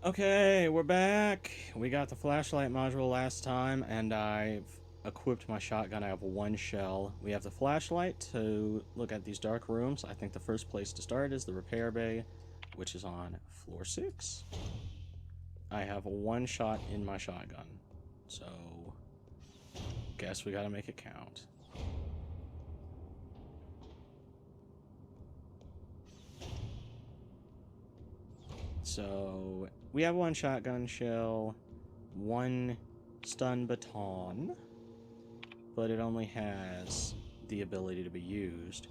Okay, we're back. We got the flashlight module last time, and I've equipped my shotgun. I have one shell. We have the flashlight to look at these dark rooms. I think the first place to start is the repair bay, which is on floor 6. I have one shot in my shotgun, so guess we gotta make it count. So, we have one shotgun shell, one stun baton, but it only has the ability to be used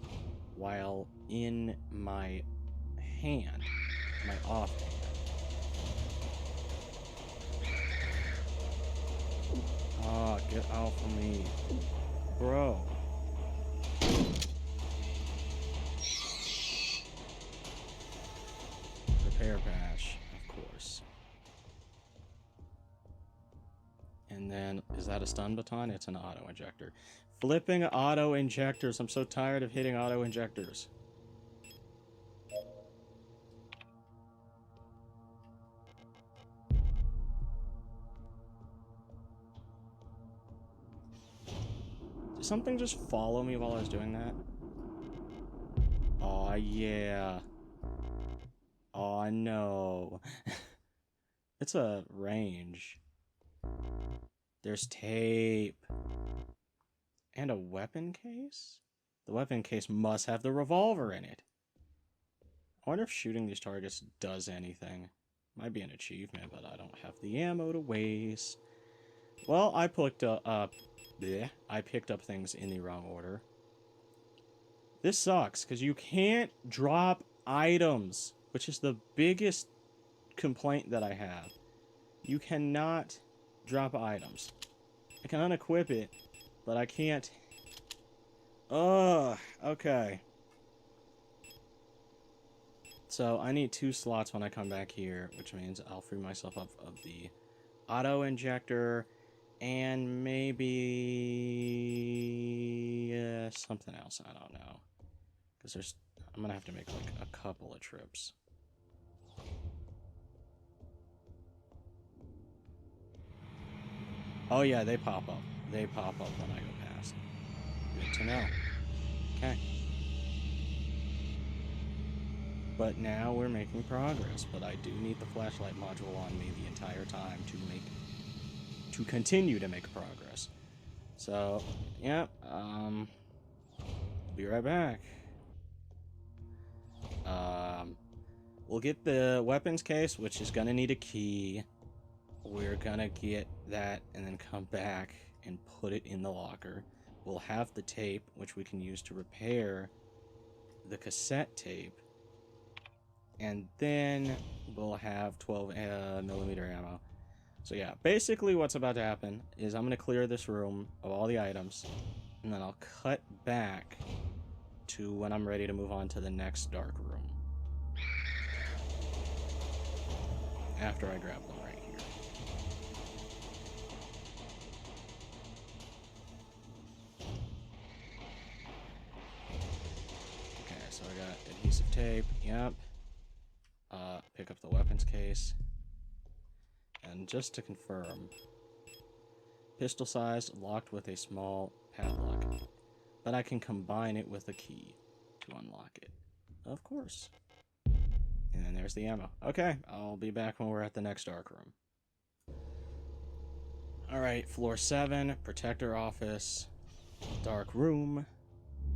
while in my hand, my offhand. Oh, get off of me, bro. Repair patch, of course. And then, is that a stun baton? It's an auto injector. Flipping auto injectors. I'm so tired of hitting auto injectors. Did something just follow me while I was doing that? Aw, yeah. Aw, no. It's a range. There's tape. And a weapon case? The weapon case must have the revolver in it. I wonder if shooting these targets does anything. Might be an achievement, but I don't have the ammo to waste. Well, I picked up things in the wrong order. This sucks, because you can't drop items, which is the biggest complaint that I have. You cannot drop items. I can unequip it, but I can't. Ugh, okay. So I need 2 slots when I come back here, which means I'll free myself up of the auto injector and maybe something else. I don't know, because I'm gonna have to make like a couple of trips. Oh yeah, they pop up. They pop up when I go past. Good to know. Okay. But now we're making progress, but I do need the flashlight module on me the entire time to continue to make progress. So, yeah, be right back. We'll get the weapons case, which is gonna need a key. We're gonna get that and then come back and put it in the locker. We'll have the tape, which we can use to repair the cassette tape. And then we'll have 12mm ammo. So yeah, basically what's about to happen is I'm going to clear this room of all the items, and then I'll cut back to when I'm ready to move on to the next dark room. After I grab them right here. Okay, so I got adhesive tape, yep. Pick up the weapons case. And just to confirm, pistol size locked with a small padlock, but I can combine it with a key to unlock it. Of course. And then there's the ammo. Okay, I'll be back when we're at the next dark room. Alright, floor 7, protector office, dark room.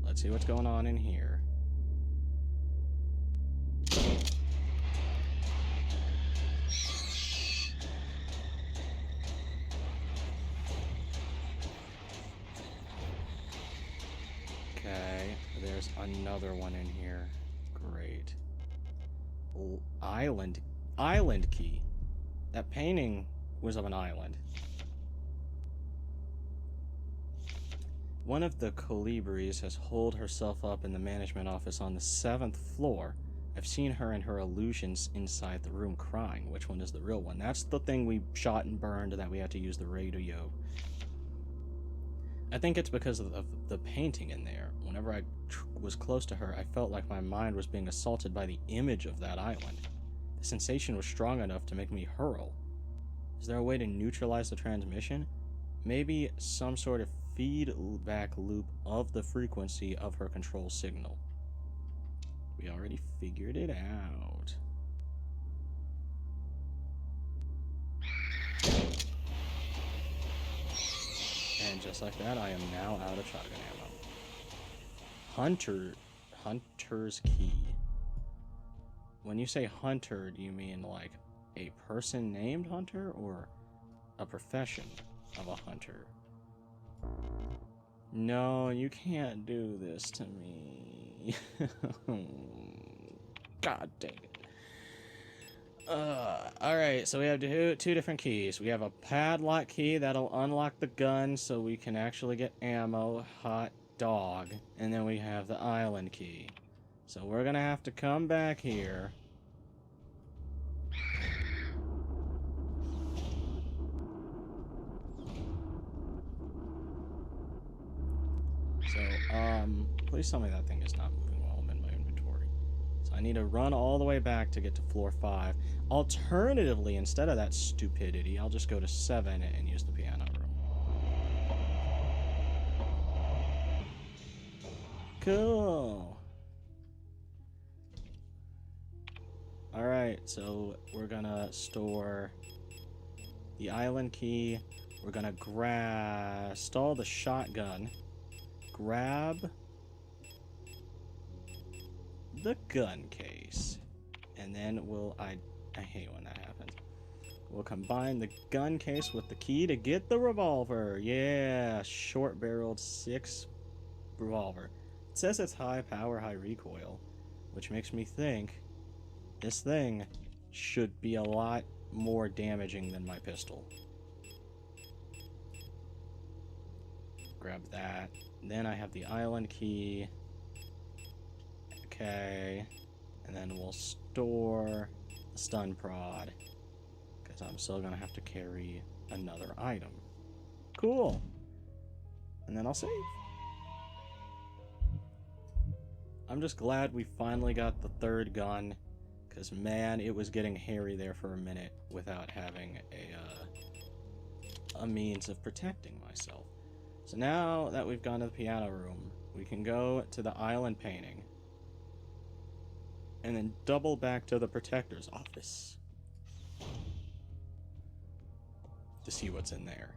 Let's see what's going on in here. Okay, there's another one in here. Great. Island key. That painting was of an island. One of the Colibris has holed herself up in the management office on the 7th floor. I've seen her and her illusions inside the room crying. Which one is the real one? That's the thing we shot and burned that we had to use the radio. I think it's because of the painting in there. Whenever I was close to her, I felt like my mind was being assaulted by the image of that island. The sensation was strong enough to make me hurl. Is there a way to neutralize the transmission? Maybe some sort of feedback loop of the frequency of her control signal. We already figured it out. And just like that, I am now out of shotgun ammo. Hunter's key. When you say hunter, do you mean like a person named Hunter or a profession of a hunter? No, you can't do this to me. God dang it. Alright, so we have two different keys. We have a padlock key that'll unlock the gun so we can actually get ammo. Hot dog. And then we have the island key. So we're gonna have to come back here. So, please tell me that thing is not moving while I'm in my inventory. So I need to run all the way back to get to floor 5. Alternatively, instead of that stupidity, I'll just go to 7 and use the piano room. Cool. Alright, so we're gonna store the island key. We're gonna stall the shotgun. Grab the gun case. And then I hate when that happens. We'll combine the gun case with the key to get the revolver. Yeah, short-barreled 6 revolver. It says it's high power, high recoil, which makes me think this thing should be a lot more damaging than my pistol. Grab that. Then I have the island key. Okay. And then we'll store the stun prod, because I'm still going to have to carry another item. Cool. And then I'll save. I'm just glad we finally got the third gun, because man, it was getting hairy there for a minute without having a means of protecting myself. So now that we've gone to the piano room, we can go to the island painting and then double back to the protector's office to see what's in there.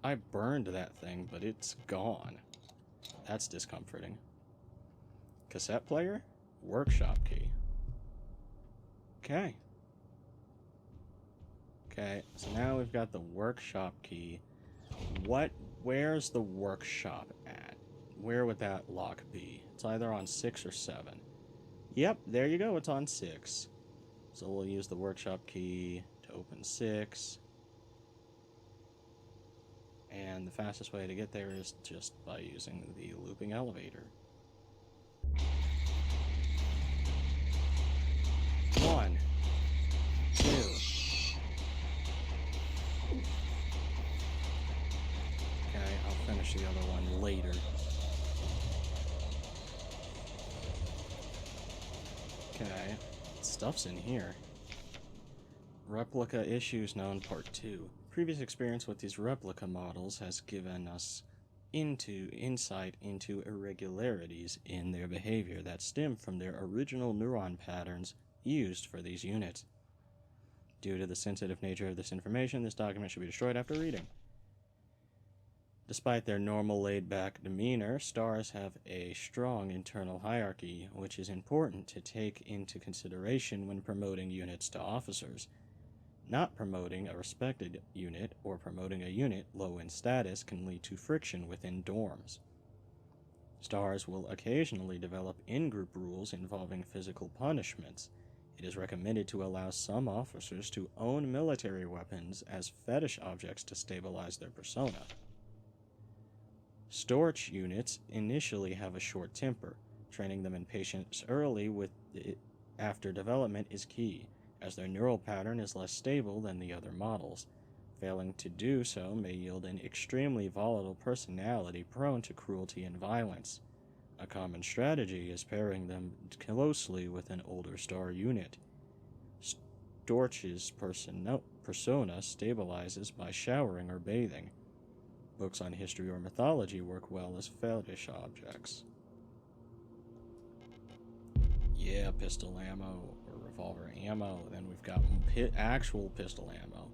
I burned that thing, but it's gone. That's discomforting. Cassette player? Workshop key. Okay. Okay, so now we've got the workshop key. Where's the workshop at? Where would that lock be? It's either on 6 or 7. Yep, there you go, it's on 6. So we'll use the workshop key to open 6. And the fastest way to get there is just by using the looping elevator. 1, 2. Okay, I'll finish the other one later. Okay, stuff's in here. Replica issues known part 2. Previous experience with these replica models has given us insight into irregularities in their behavior that stem from their original neuron patterns used for these units. Due to the sensitive nature of this information, this document should be destroyed after reading. Despite their normal laid-back demeanor, stars have a strong internal hierarchy, which is important to take into consideration when promoting units to officers. Not promoting a respected unit or promoting a unit low in status can lead to friction within dorms. Stars will occasionally develop in-group rules involving physical punishments. It is recommended to allow some officers to own military weapons as fetish objects to stabilize their persona. Storch units initially have a short temper. Training them in patience early after development is key. as their neural pattern is less stable than the other models. Failing to do so may yield an extremely volatile personality prone to cruelty and violence. A common strategy is pairing them closely with an older star unit. Storch's persona stabilizes by showering or bathing. Books on history or mythology work well as fetish objects. Yeah, pistol ammo or revolver ammo. Then we've got actual pistol ammo.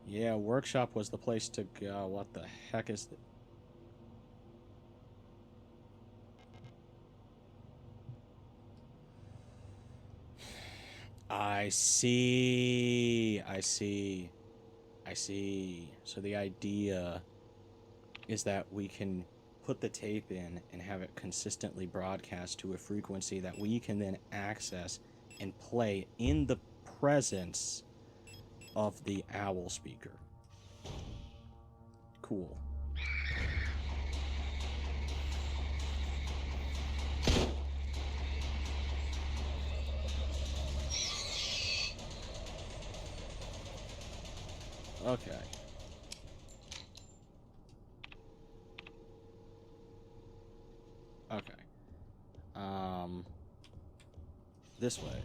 Yeah, workshop was the place to go. What the heck is that? I see. So the idea is that we can put the tape in and have it consistently broadcast to a frequency that we can then access and play in the presence of the owl speaker. Cool. Okay. Okay. This way.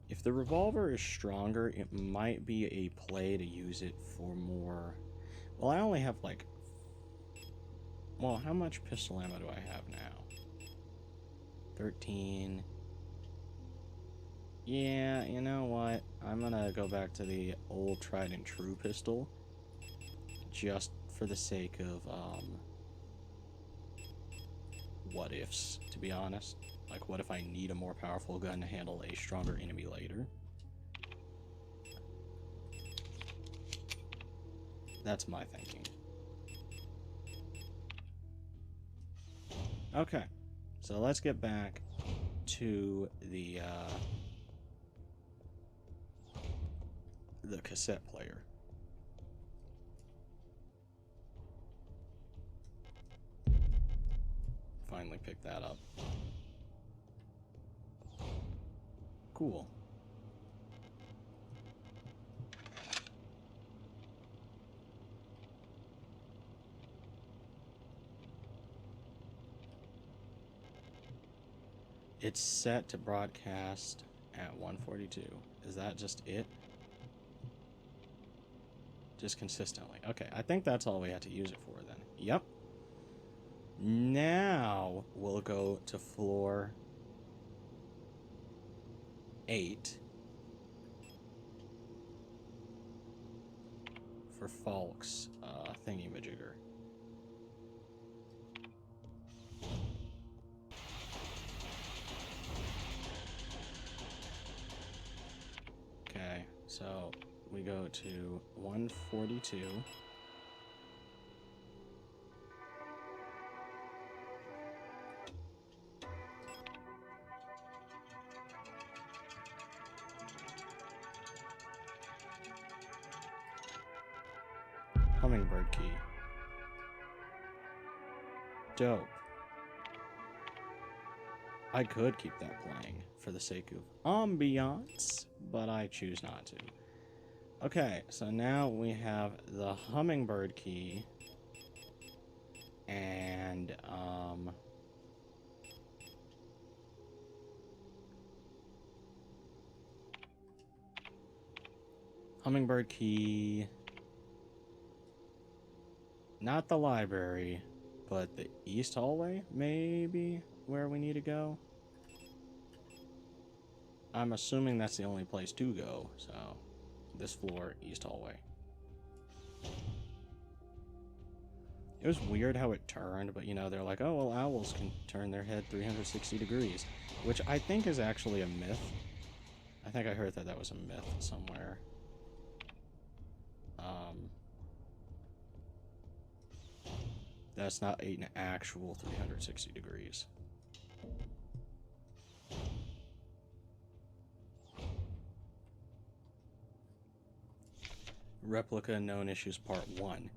If the revolver is stronger, it might be a play to use it for more... Well, I only have like... Well, how much pistol ammo do I have now? 13. Yeah, you know what? I'm gonna go back to the old tried and true pistol. Just for the sake of, what ifs, to be honest. Like, what if I need a more powerful gun to handle a stronger enemy later? That's my thinking. Okay, so let's get back to the cassette player. Finally picked that up. Cool. It's set to broadcast at 142. Is that just it? Just consistently. Okay, I think that's all we had to use it for then. Yep. Now we'll go to floor 8 for Falk's thingy-majigger. Okay, so we go to 142. Hummingbird key. Dope. I could keep that playing for the sake of ambiance, but I choose not to. Okay, so now we have the hummingbird key and hummingbird key, not the library, but the east hallway, maybe, where we need to go. I'm assuming that's the only place to go, so this floor, east hallway. It was weird how it turned, but you know, they're like, oh, well, owls can turn their head 360 degrees, which I think is actually a myth. I think I heard that that was a myth somewhere. That's not an actual 360 degrees. Replica Known Issues Part 1.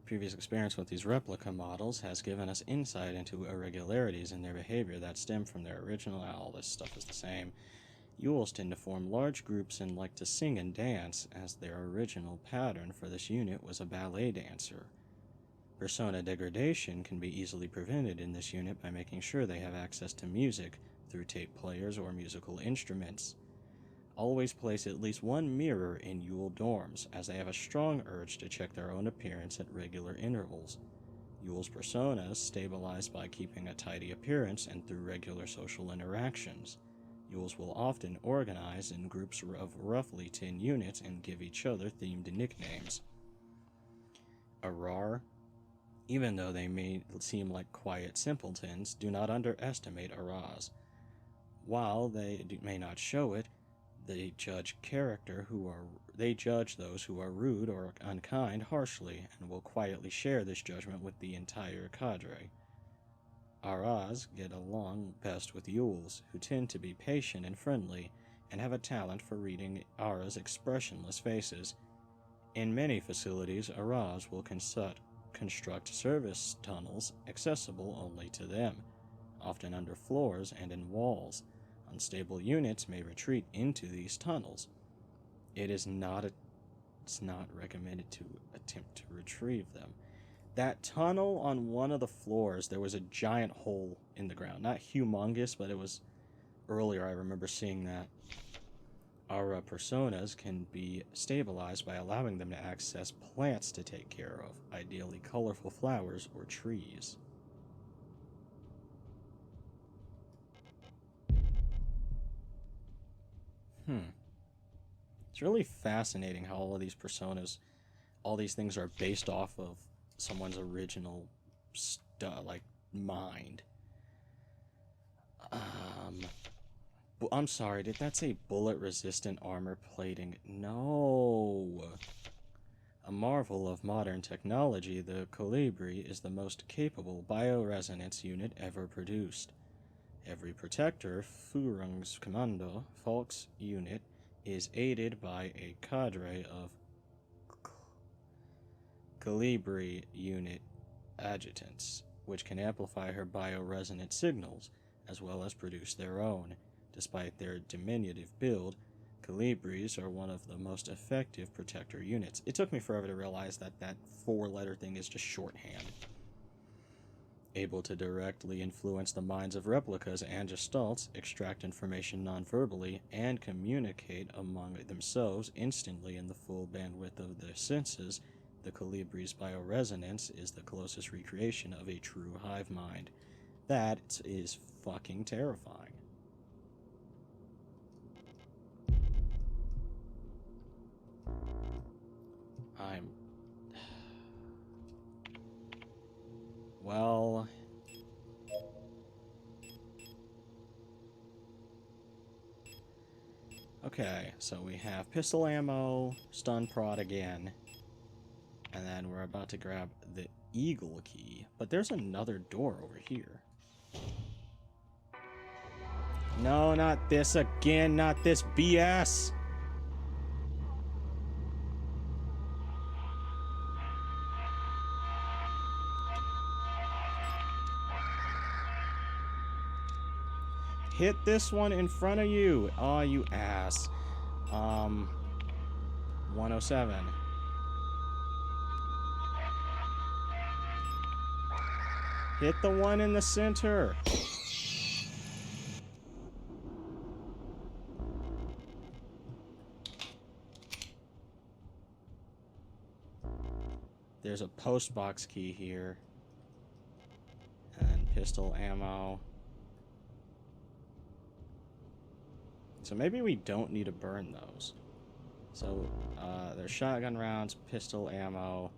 Previous experience with these replica models has given us insight into irregularities in their behavior that stem from their original. All this stuff is the same. Yules tend to form large groups and like to sing and dance, as their original pattern for this unit was a ballet dancer. Persona degradation can be easily prevented in this unit by making sure they have access to music through tape players or musical instruments. Always place at least one mirror in Yule dorms, as they have a strong urge to check their own appearance at regular intervals. Yule's personas stabilize by keeping a tidy appearance and through regular social interactions. Yules will often organize in groups of roughly 10 units and give each other themed nicknames. Arar. Even though they may seem like quiet simpletons, do not underestimate Araz. While they may not show it, they judge those who are rude or unkind harshly, and will quietly share this judgment with the entire cadre. Araz get along best with Yules, who tend to be patient and friendly, and have a talent for reading Ara's expressionless faces. In many facilities, Araz will construct service tunnels accessible only to them, often under floors and in walls. Unstable units may retreat into these tunnels. It's not recommended to attempt to retrieve them. That tunnel on one of the floors, there was a giant hole in the ground. Not humongous, but it was earlier. I remember seeing that. Our personas can be stabilized by allowing them to access plants to take care of, ideally colorful flowers or trees. It's really fascinating how all of these personas, all these things are based off of someone's original like mind. I'm sorry, did that say bullet-resistant armor plating? No. A marvel of modern technology, the Colibri is the most capable bioresonance unit ever produced. Every protector, Furung's Commando, Falk's unit, is aided by a cadre of Colibri unit adjutants, which can amplify her bioresonant signals, as well as produce their own. Despite their diminutive build, Colibris are one of the most effective protector units. It took me forever to realize that that four-letter thing is just shorthand. Able to directly influence the minds of replicas and gestalts, extract information non-verbally, and communicate among themselves instantly in the full bandwidth of their senses, the Colibri's bioresonance is the closest recreation of a true hive mind. That is fucking terrifying. Well... Okay, so we have pistol ammo, stun prod again, and then we're about to grab the eagle key, but there's another door over here. No, not this again, not this BS! Hit this one in front of you. Oh, you ass. 107. Hit the one in the center. There's a post box key here. And pistol ammo. So maybe we don't need to burn those. So, there's shotgun rounds, pistol ammo,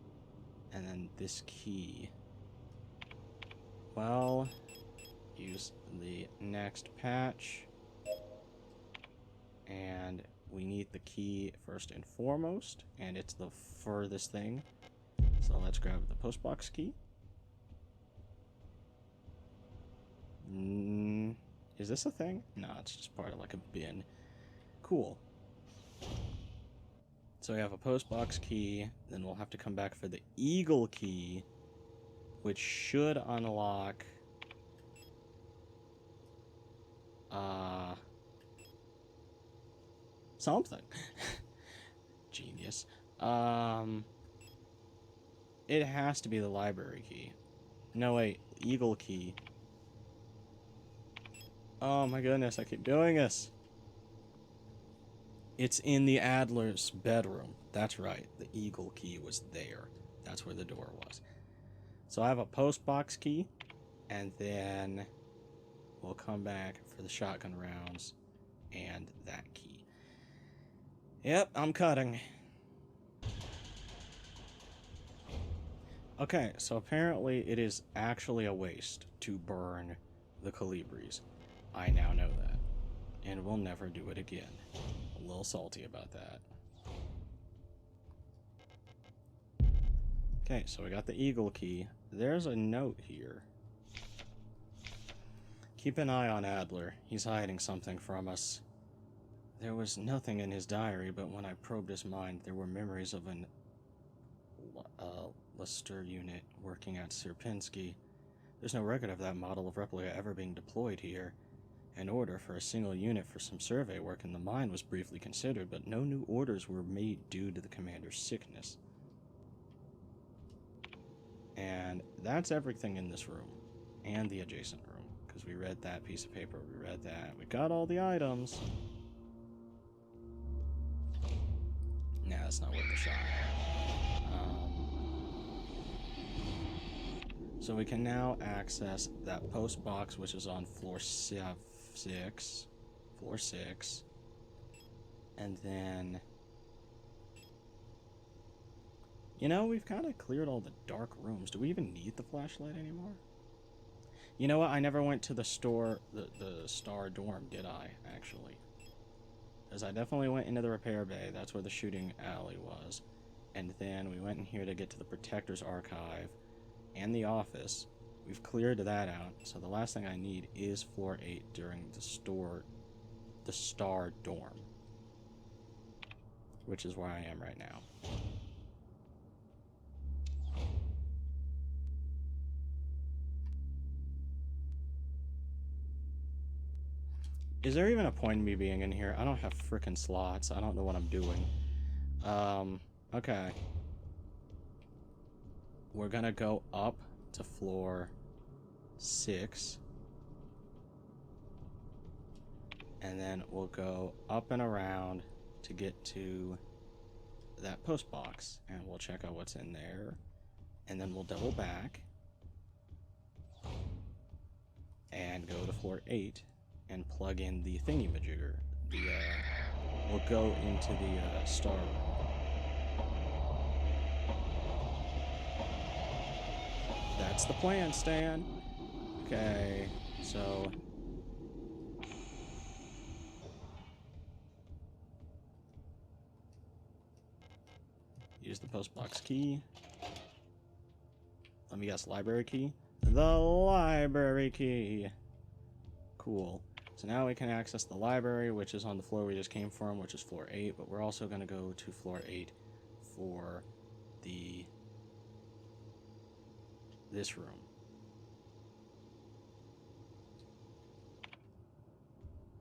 and then this key. Well, use the next patch. And we need the key first and foremost, and it's the furthest thing. So let's grab the postbox key. Is this a thing? No, it's just part of like a bin. Cool. So we have a postbox key, then we'll have to come back for the eagle key, which should unlock something. Genius. It has to be the library key. No, wait, eagle key. Oh my goodness, I keep doing this. It's in the Adler's bedroom. That's right, the eagle key was there. That's where the door was. So I have a postbox key, and then we'll come back for the shotgun rounds and that key. Yep, I'm cutting. Okay, so apparently it is actually a waste to burn the Colibris. I now know that. And we'll never do it again. A little salty about that. Okay, so we got the eagle key. There's a note here. Keep an eye on Adler. He's hiding something from us. There was nothing in his diary, but when I probed his mind, there were memories of an Elster unit working at Sierpinski. There's no record of that model of replica ever being deployed here. An order for a single unit for some survey work in the mine was briefly considered, but no new orders were made due to the commander's sickness. And that's everything in this room, and the adjacent room, because we read that piece of paper, we read that, we got all the items. Nah, that's not worth a shot. So we can now access that post box, which is on floor 6. Floor 6. And then... You know, we've kind of cleared all the dark rooms. Do we even need the flashlight anymore? You know what? I never went to the store, the Star Dorm, did I, actually? Because I definitely went into the repair bay. That's where the shooting alley was. And then we went in here to get to the Protector's Archive and the office. We've cleared that out. So the last thing I need is floor 8 during the Star Dorm. Which is where I am right now. Is there even a point in me being in here? I don't have frickin' slots. I don't know what I'm doing. Okay. We're gonna go up to floor 6. And then we'll go up and around to get to that post box. And we'll check out what's in there. And then we'll double back. And go to floor 8. And plug in the thingy-majigger. We'll go into the star room. That's the plan, Stan. Okay, so... Use the postbox key. Let me guess, library key? The library key! Cool. So now we can access the library, which is on the floor we just came from, which is floor 8, but we're also going to go to floor 8 for this room.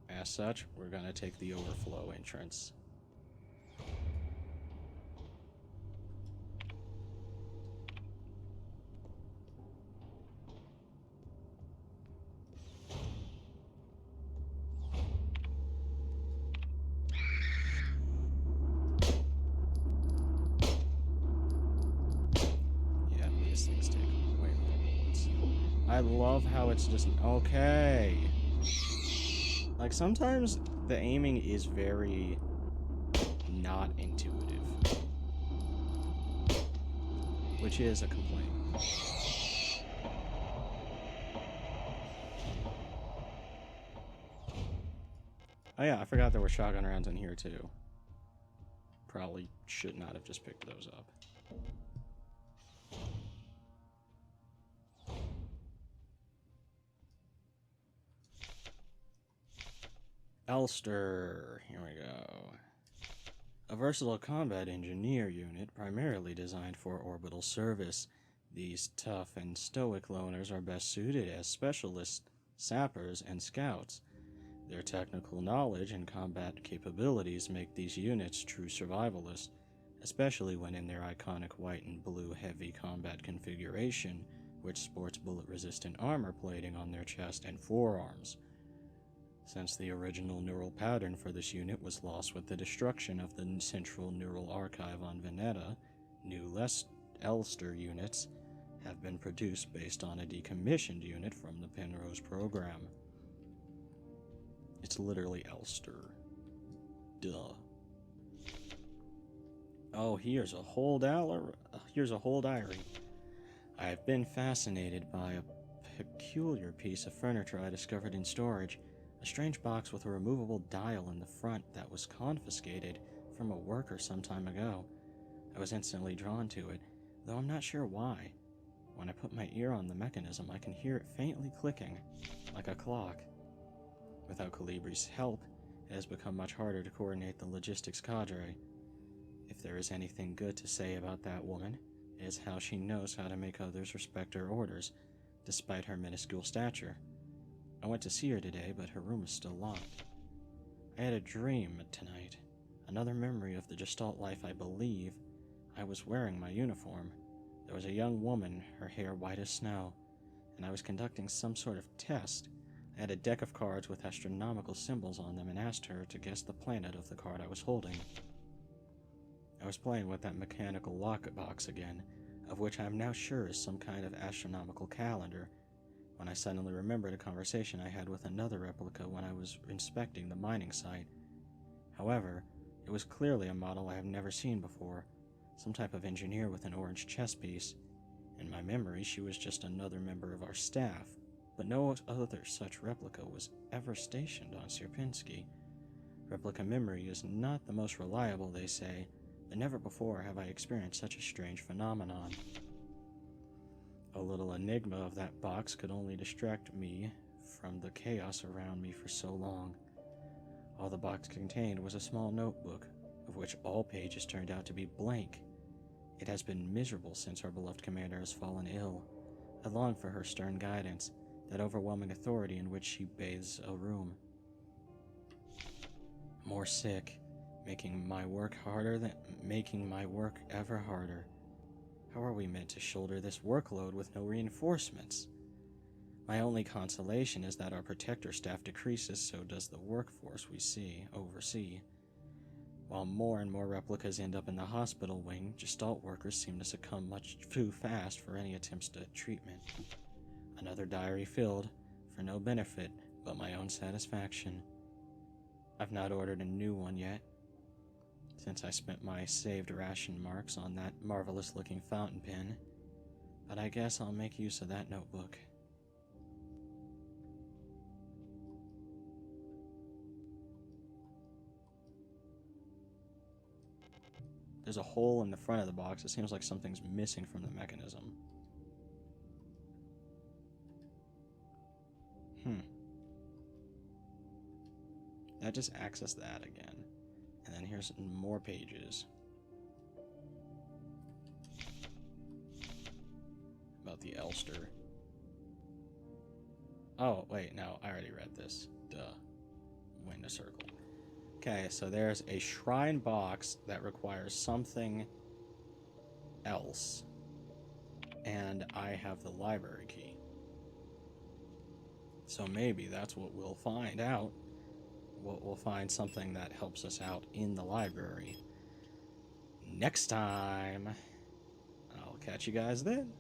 As such, we're going to take the overflow entrance. I love how it's just... Okay. Like, sometimes the aiming is very not intuitive. Which is a complaint. Oh yeah, I forgot there were shotgun rounds in here too. Probably should not have just picked those up. Elster. Here we go. A versatile combat engineer unit primarily designed for orbital service. These tough and stoic loners are best suited as specialists, sappers, and scouts. Their technical knowledge and combat capabilities make these units true survivalists, especially when in their iconic white and blue heavy combat configuration, which sports bullet-resistant armor plating on their chest and forearms. Since the original neural pattern for this unit was lost with the destruction of the Central Neural Archive on Veneta, new Elster units have been produced based on a decommissioned unit from the Penrose program. It's literally Elster. Duh. Oh, here's a whole diary. I have been fascinated by a peculiar piece of furniture I discovered in storage. A strange box with a removable dial in the front that was confiscated from a worker some time ago. I was instantly drawn to it, though I'm not sure why. When I put my ear on the mechanism, I can hear it faintly clicking, like a clock. Without Calibri's help, it has become much harder to coordinate the logistics cadre. If there is anything good to say about that woman, it is how she knows how to make others respect her orders, despite her minuscule stature. I went to see her today, but her room is still locked. I had a dream tonight, another memory of the Gestalt life I believe. I was wearing my uniform. There was a young woman, her hair white as snow, and I was conducting some sort of test. I had a deck of cards with astronomical symbols on them and asked her to guess the planet of the card I was holding. I was playing with that mechanical lockbox again, of which I am now sure is some kind of astronomical calendar, when I suddenly remembered a conversation I had with another replica when I was inspecting the mining site. However, it was clearly a model I have never seen before, some type of engineer with an orange chess piece. In my memory, she was just another member of our staff, but no other such replica was ever stationed on Sierpinski. Replica memory is not the most reliable, they say, but never before have I experienced such a strange phenomenon. A little enigma of that box could only distract me from the chaos around me for so long. All the box contained was a small notebook, of which all pages turned out to be blank. It has been miserable since our beloved commander has fallen ill. I long for her stern guidance, that overwhelming authority in which she bathes a room. More sick, making my work ever harder. How are we meant to shoulder this workload with no reinforcements? My only consolation is that our protector staff decreases, so does the workforce we oversee. While more and more replicas end up in the hospital wing, Gestalt workers seem to succumb much too fast for any attempts at treatment. Another diary filled, for no benefit but my own satisfaction. I've not ordered a new one yet, since I spent my saved ration marks on that marvelous-looking fountain pen, but I guess I'll make use of that notebook. There's a hole in the front of the box. It seems like something's missing from the mechanism. I just access that again. And then here's more pages. About the Elster. Oh, wait, no, I already read this. Duh. Went in a circle. Okay, so there's a shrine box that requires something else. And I have the library key. So maybe that's what we'll find out. We'll find something that helps us out in the library. Next time. I'll catch you guys then.